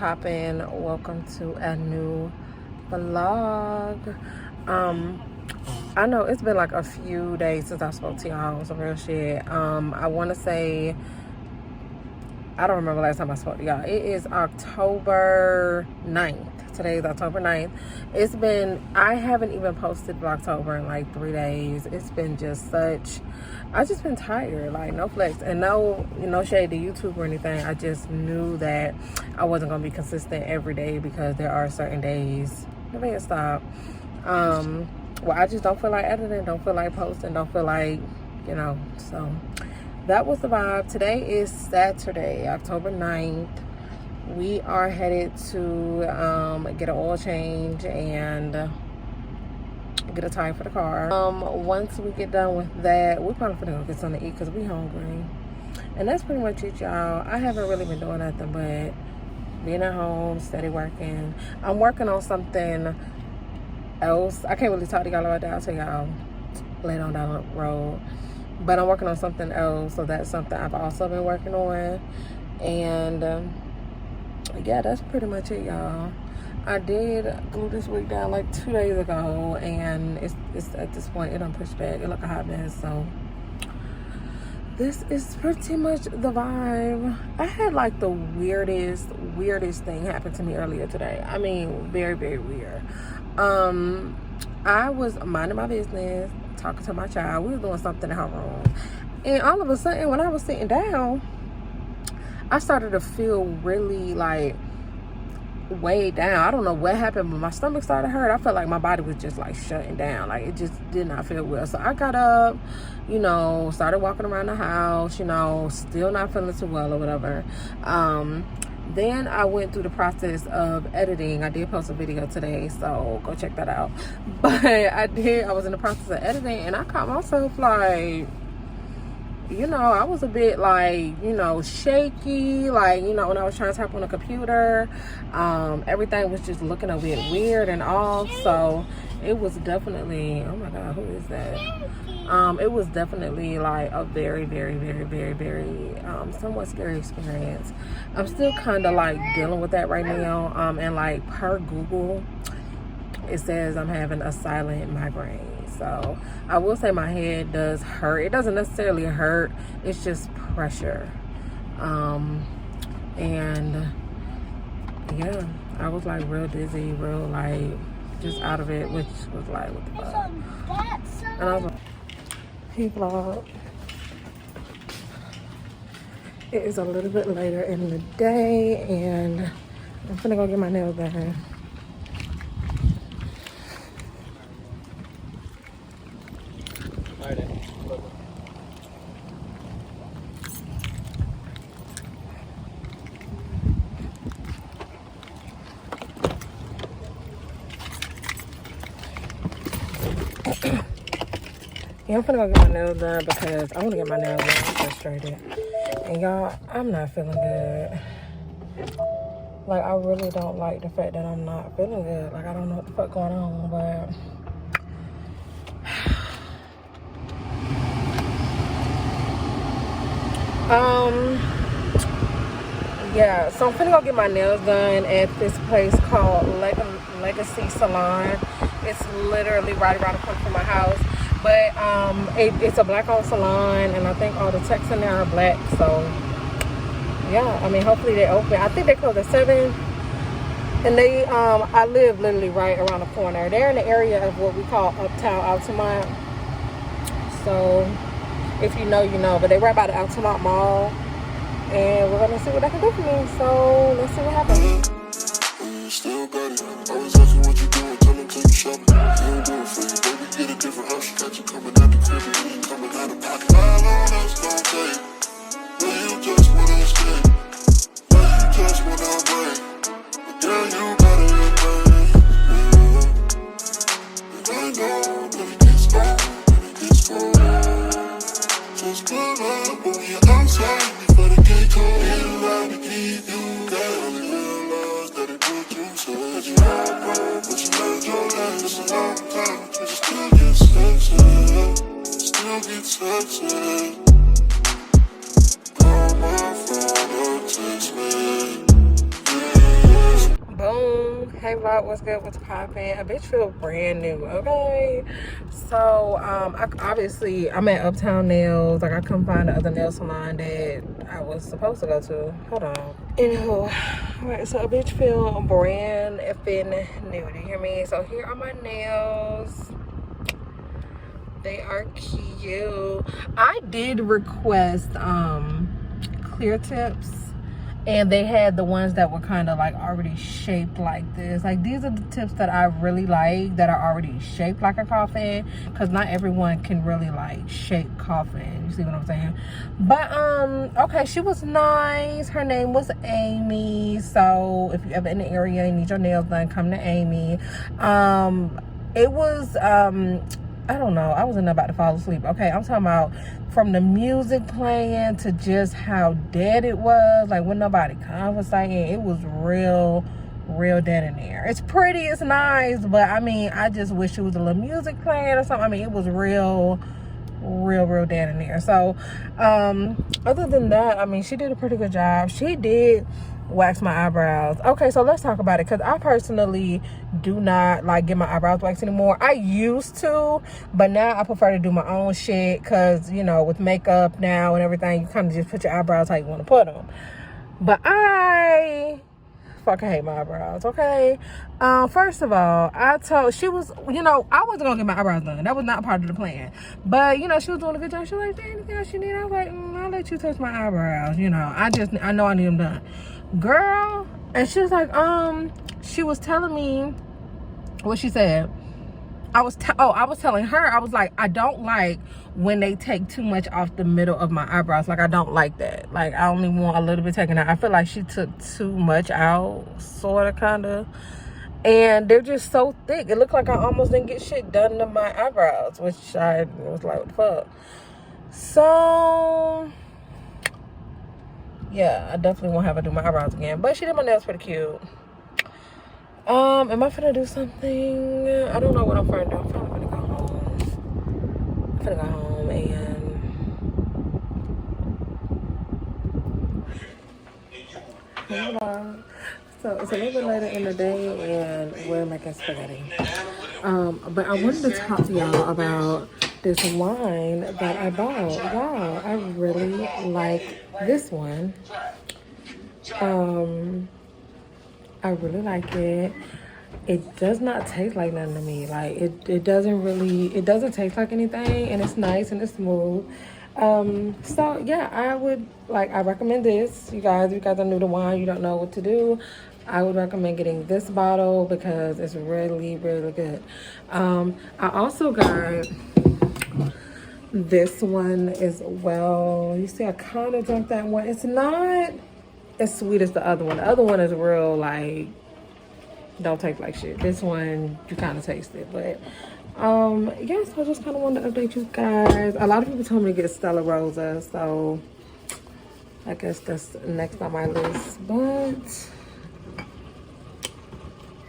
poppin'? Welcome to a new vlog. I know it's been like a few days since I spoke to y'all on some real shit. I want to say, I don't remember last time I spoke to y'all. It is October 9th. Today is October 9th. It's been, I haven't even posted Vlogtober in like 3 days. It's been just such, I just been tired, like no flex. And no shade to YouTube or anything. I just knew that I wasn't going to be consistent every day because there are certain days, let me stop. Well, I just don't feel like editing, don't feel like posting, don't feel like, so that was the vibe. Today is Saturday, October 9th. We are headed to get an oil change and get a tire for the car. Once we get done with that, we're probably gonna go get something to eat because we hungry. And that's pretty much it, y'all. I haven't really been doing nothing but being at home, steady working. I'm working on something else. I can't really talk to y'all about that. I'll tell y'all later on down the road. But I'm working on something else, so that's something I've also been working on. And yeah, that's pretty much it, y'all. I did glue this wig down like 2 days ago, and it's at this point it done pushed back. It look a hot mess, so this is pretty much the vibe. I had like the weirdest thing happen to me earlier today. I mean, very, very weird. I was minding my business, talking to my child. We were doing something in her room, and all of a sudden, when I was sitting down, I started to feel really like weighed down. I don't know what happened, but my stomach started to hurt. I felt like my body was just like shutting down. Like it just did not feel well. So I got up, started walking around the house, still not feeling too well or whatever. Then I went through the process of editing. I did post a video today, so go check that out. But I was in the process of editing, and I caught myself like, I was a bit like, shaky, like, when I was trying to type on the computer, everything was just looking a bit weird and off. So it was definitely, oh my God, who is that? It was definitely like a very, very, very, very, very, somewhat scary experience. I'm still kind of like dealing with that right now. And like per Google, it says I'm having a silent migraine. So I will say my head does hurt. It doesn't necessarily hurt. It's just pressure. And yeah, I was like real dizzy, real like just out of it, which was like, what the fuck? And I was like, hey vlog. It is a little bit later in the day, and I'm gonna go get my nails done. Yeah, I'm finna go get my nails done because I want to get my nails done. I'm frustrated. And y'all, I'm not feeling good. Like, I really don't like the fact that I'm not feeling good. Like, I don't know what the fuck going on, but yeah, so I'm finna go get my nails done at this place called Legacy Salon. It's literally right around the corner from my house. But it's a black-owned salon, and I think all the techs in there are black. So yeah, I mean, hopefully they open. I think they close at 7. And they, I live literally right around the corner. They're in the area of what we call Uptown Altamont. So if you know, you know. But they're right by the Altamont Mall. And we're gonna see what they can do for me. So let's see what happens. Still got it. I was asking what you doing, tell them take you shopping. He don't do it for you, baby, get a different house. She got you coming out the crib, and you coming out of pocket. How long that's gonna take? Will you just wanna stay? Will you just wanna break? But girl, you better than me. And I know that it gets old, that it gets cold. Just pull up when you're outside before the gate cold. Ain't allowed to keep you down. Said you had right, but you learned your lesson. It's a long time, but you still get sexy. Still get sexy. Call my phone or text me. Yeah. vlog. What's good? What's poppin'? A bitch feel brand new, okay? So obviously I'm at Uptown Nails. Like I couldn't find the other nail salon that I was supposed to go to. Hold on. Anywho, alright, so a bitch feel brand effing new. Do you hear me? So here are my nails. They are cute. I did request clear tips, and they had the ones that were kind of like already shaped like this. Like these are the tips that I really like, that are already shaped like a coffin, because not everyone can really like shape coffin. You see what I'm saying? But okay, she was nice. Her name was Amy. So if you're ever in the area and need your nails done, come to Amy. It was I don't know, I wasn't about to fall asleep. Okay, I'm talking about from the music playing to just how dead it was. Like when nobody conversating, it was real dead in there. It's pretty, it's nice, but I mean, I just wish it was a little music playing or something. I mean, it was real dead in there. So other than that, I mean, she did a pretty good job. She did wax my eyebrows. Okay, so let's talk about it, because I personally do not like get my eyebrows waxed anymore. I used to, but now I prefer to do my own shit, because you know, with makeup now and everything, you kind of just put your eyebrows how you want to put them. But I fucking hate my eyebrows. Okay, first of all, I told, she was, you know, I wasn't gonna get my eyebrows done. That was not part of the plan. But you know, she was doing a good job. She was like, "Is there anything else you need?" I was like, "I'll let you touch my eyebrows." You know, I know I need them done, girl. And she was like, she was telling me what she said. I was telling her, I was like, I don't like when they take too much off the middle of my eyebrows. Like, I don't like that. Like, I only want a little bit taken out. I feel like she took too much out, sort of, kind of. And they're just so thick. It looked like I almost didn't get shit done to my eyebrows, which I was like, what the fuck? So yeah, I definitely won't have her do my eyebrows again. But she did my nails pretty cute. Am I finna do something? I don't know what I'm finna do. I'm finna go home. I'm finna go home and so it's a little bit later in the day and we're making spaghetti. But I wanted to talk to y'all about this wine that I bought. Wow, I really like this one. I really like it. It does not taste like nothing to me. Like it doesn't taste like anything, and it's nice and it's smooth. So yeah, I recommend this. You guys, if you guys are new to wine, you don't know what to do, I would recommend getting this bottle because it's really good. I also got this one as well. You see, I kind of drank that one. It's not as sweet as the other one. The other one is real, like, don't taste like shit. This one, you kind of taste it. But yes, I just kind of wanted to update you guys. A lot of people told me to get Stella Rosa, so I guess that's next on my list.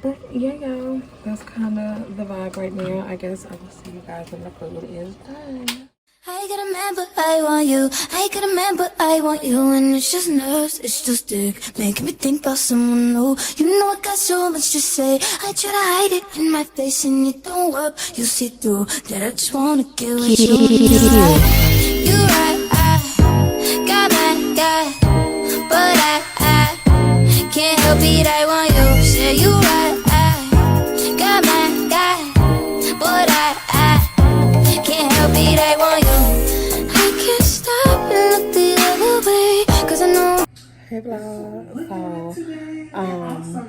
But yeah, y'all, that's kind of the vibe right now. I guess I will see you guys when the food is done. I got a man, but I want you. I got a man, but I want you. And it's just nerves, it's just dick, making me think about someone new. You know I got so much to say. I try to hide it in my face, and it don't work. You see through that I just wanna get with you. You're right, I got my guy, but I can't help it. I want you. Say you right, I got my guy, but I can't help it. I want you. Hey vlog. So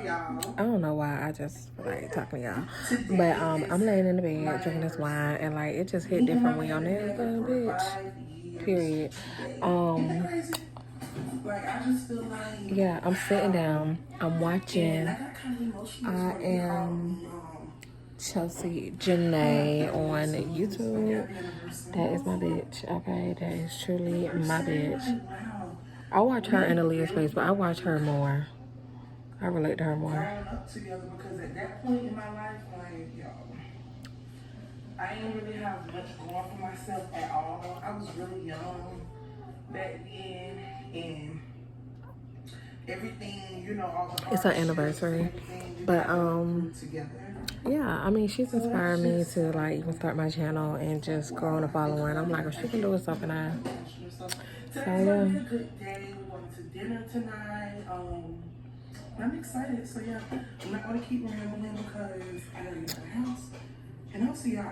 I don't know why I just like talking to y'all, but I'm laying in the bed drinking this wine, and like it just hit different when your nails done, bitch. Period. Yeah, I'm sitting down, I'm watching. I am Chelsea Janae on YouTube. That is my bitch, okay? That is truly my bitch. I watch her in Aaliyah's face, but I watch her more. I relate to her more. Because at that point in my life, like, yo, I didn't really have much going for myself at all. I was really young back then, and everything, you know, all the It's our anniversary. But together. yeah, I mean, she's inspired me to like even start my channel and just grow on the following. I'm like, if she can do it, so can I. So yeah, a good day. We're going to dinner tonight. I'm excited. So yeah, I'm not gonna keep rambling because I gotta get out of the house. And I'll see y'all.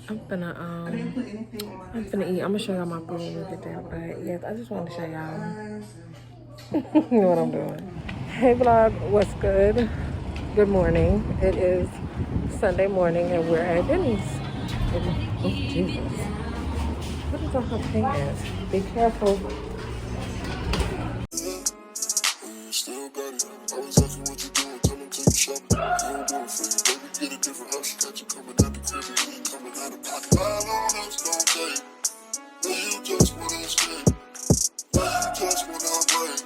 I'm I didn't put anything on my finna eat. I'm gonna show y'all my food when we get there. But yes, I just wanted to show y'all what I'm doing. Hey vlog, what's good? Good morning. It is Sunday morning and we're at Denny's. Oh Jesus. What is all her pants? Be careful. Still got it. I was asking what you doing, tell them take you shopping. You don't do it for you, baby. Get a different house. She got you coming out the crib and you ain't coming out of pocket. How long that's gonna take? When you just wanna escape. When you just wanna break.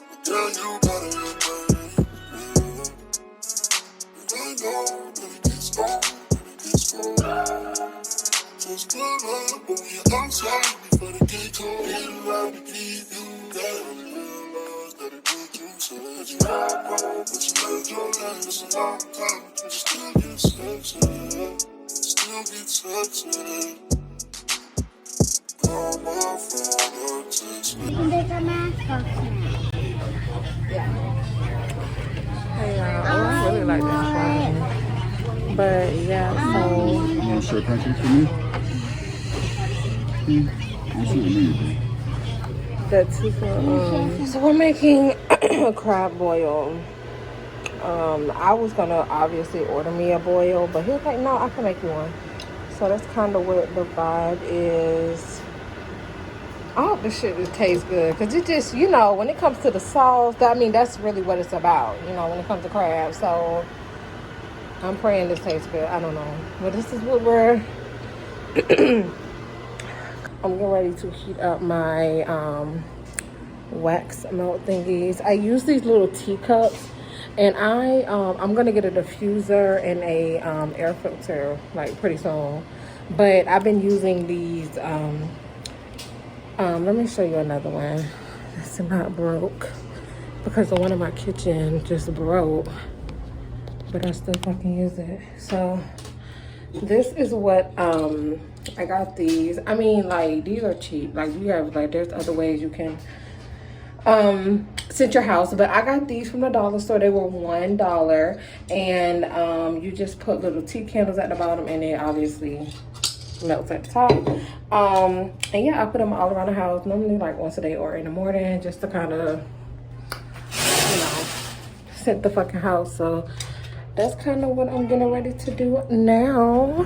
But girl, you gotta get paid. And I know that it gets old, that it gets cold. Just good luck, but when you're outside, before the gate cold, hit around to keep you down. Realize that it would you said you had wrong, but you lived your life. It's a long time, but you still get sexy. Still get sexy. Call my phone or text me. You can make a MacBook Hey y'all, I really like this one. But yeah, so You want to share pancakes for me? I'll see what you need. that's so we're making a crab boil. I was gonna obviously order me a boil, but he was like, no, I can make you one. So that's kind of what the vibe is. I hope this shit just tastes good, because it just, you know, when it comes to the sauce, I mean, that's really what it's about, you know, when it comes to crab. So I'm praying this tastes good. I don't know, but this is what we're I'm getting ready to heat up my wax melt thingies. I use these little teacups, and I'm gonna get a diffuser and a air filter like pretty soon. But I've been using these. Let me show you another one that's not broke, because the one in my kitchen just broke, but I still fucking use it. So this is what I got these. I mean, like, these are cheap. Like, you have, like, there's other ways you can scent your house, but I got these from the dollar store. They were $1, and you just put little tea candles at the bottom, and it obviously melts at the top. And yeah, I put them all around the house, normally like once a day or in the morning, just to kind of, you know, scent the fucking house. So that's kind of what I'm getting ready to do now.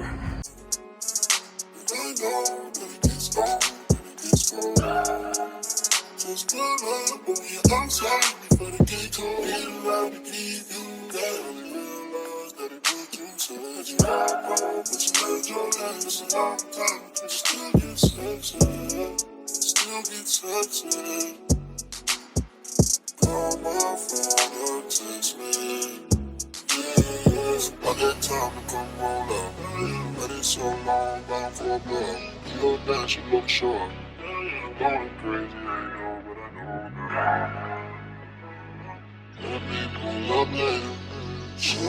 Just good luck, but when you're outside, before the gate cold, hit around to keep you down. Realize that it would you said you had wrong, but you lived your life. It's a long time, but you still get sexy. Still get sexy. Call my phone or text me. Yes, I got time to come roll up. But it's so long, bound for a blow. Your dance, you look short. Going crazy, I know, but I know that. Let me pull up later. Show you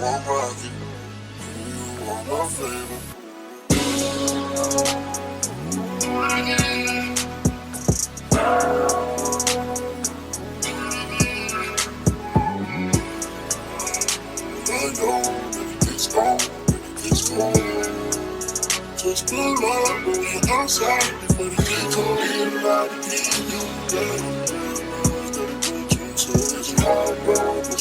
how I'm rocking. You are my favorite. I know that it gets cold, that it gets cold. Just pull up when you're outside before the gate cold. Hit a lot of you down. That it would you said you had wrong.